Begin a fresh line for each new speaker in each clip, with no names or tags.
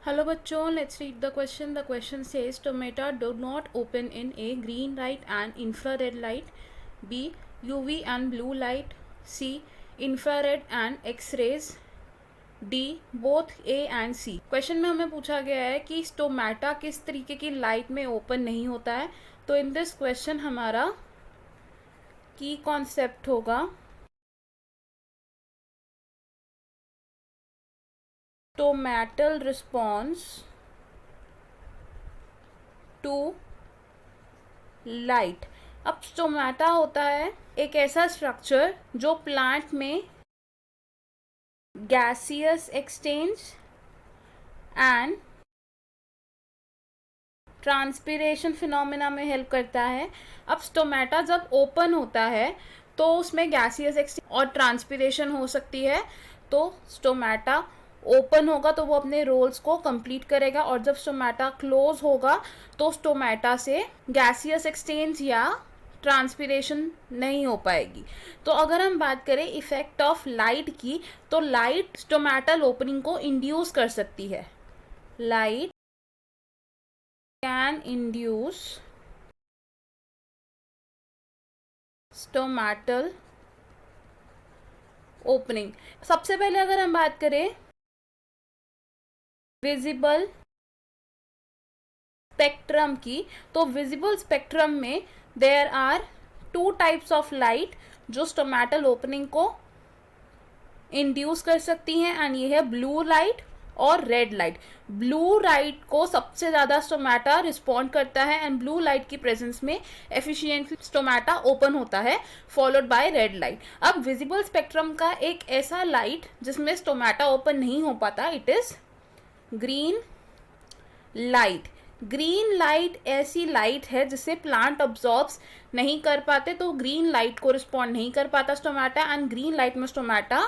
Hello bachon, let's read the question. The question says tomato do not open in A. Green light and infrared light, B. UV and blue light, C. infrared and X-rays, D. both A and C. Question में हमें पूछा गया है कि टोमेटा किस तरीके की light में ओपन नहीं होता है. तो इन दिस क्वेश्चन हमारा की कॉन्सेप्ट होगा टोमेटल रिस्पॉन्स टू लाइट. अब स्टोमेटा होता है एक ऐसा स्ट्रक्चर जो प्लांट में gaseous exchange and transpiration phenomena में हेल्प करता है. अब स्टोमेटा जब ओपन होता है तो उसमें गैसियस एक्सचेंज और ट्रांसपिरेशन हो सकती है. तो स्टोमेटा ओपन होगा तो वो अपने रोल्स को कंप्लीट करेगा, और जब स्टोमेटा क्लोज होगा तो स्टोमेटा से गैसियस एक्सचेंज या ट्रांसपिरेशन नहीं हो पाएगी. तो अगर हम बात करें इफेक्ट ऑफ लाइट की, तो लाइट स्टोमेटल ओपनिंग को इंड्यूस कर सकती है. Light can induce stomatal opening. सबसे पहले अगर हम बात करें विजिबल स्पेक्ट्रम की, तो विजिबल स्पेक्ट्रम में there are two types of light जो स्टोमेटल ओपनिंग को इंड्यूस कर सकती हैं, एंड ये है ब्लू लाइट और रेड लाइट. ब्लू लाइट को सबसे ज़्यादा स्टोमेटा रिस्पॉन्ड करता है, एंड ब्लू लाइट की प्रेजेंस में एफिशिएंटली स्टोमेटा ओपन होता है, फॉलोड बाय रेड लाइट. अब विजिबल स्पेक्ट्रम का एक ऐसा लाइट जिसमें स्टोमेटा ओपन नहीं हो पाता, it is green light. Green light ऐसी लाइट है जिसे प्लांट ऑब्जॉर्ब्स नहीं कर पाते, तो ग्रीन लाइट को रिस्पॉन्ड नहीं कर पाता स्टोमेटा, एंड ग्रीन लाइट में stomata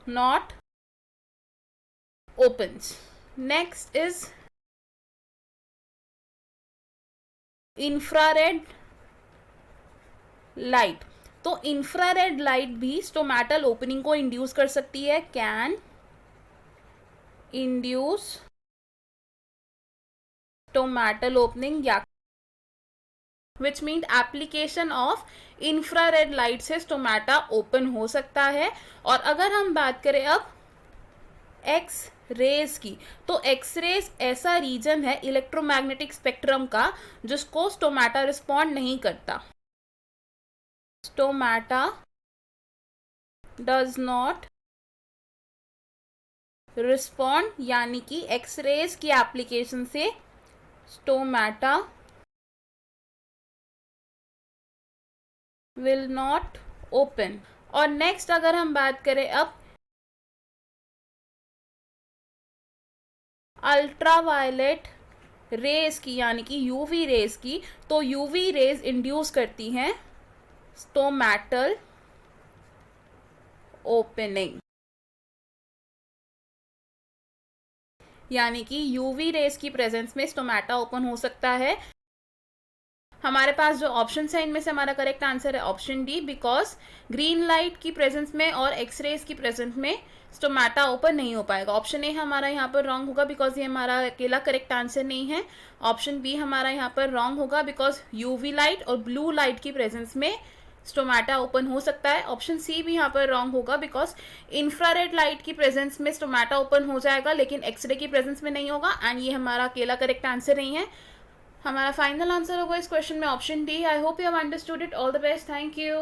not opens. Next is infrared light. तो इंफ्रारेड लाइट भी स्टोमेटल ओपनिंग को इंड्यूस कर सकती है. कैन इंड्यूस स्टोमेटल ओपनिंग, या which mean application of infrared light से स्टोमेटा ओपन हो सकता है. और अगर हम बात करें अब एक्स रेज की, तो एक्स रेज ऐसा रीजन है इलेक्ट्रोमैग्नेटिक स्पेक्ट्रम का जिसको स्टोमेटा रिस्पॉन्ड नहीं करता. स्टोमेटा डज नॉट रिस्पॉन्ड, यानी कि एक्स रेज की एप्लीकेशन से स्टोमेटा विल नॉट ओपन. और नेक्स्ट अगर हम बात करें अब अल्ट्रावायलेट रेज की, यानी कि यूवी रेज की, तो यूवी रेज इंड्यूस करती हैं स्टोमेटल ओपनिंग, यानी कि यूवी रेज की प्रेजेंस में स्टोमेटा ओपन हो सकता है. हमारे पास जो ऑप्शन है इनमें से हमारा करेक्ट आंसर है option D, because green light की प्रेजेंस में और एक्स रेज की प्रेजेंस में स्टोमेटा ओपन नहीं हो पाएगा. ऑप्शन ए हमारा यहाँ पर रॉन्ग होगा बिकॉज ये हमारा अकेला करेक्ट आंसर नहीं है. ऑप्शन बी हमारा यहाँ पर रॉन्ग होगा बिकॉज यूवी लाइट और ब्लू लाइट की प्रेजेंस में स्टोमेटा ओपन हो सकता है. ऑप्शन सी भी यहाँ पर रॉन्ग होगा बिकॉज इंफ्रारेड लाइट की प्रेजेंस में स्टोमेटा ओपन हो जाएगा लेकिन एक्सरे की प्रेजेंस में नहीं होगा, एंड ये हमारा अकेला करेक्ट आंसर नहीं है. हमारा फाइनल आंसर होगा इस क्वेश्चन में option D. I hope you have understood it. All the best. Thank you.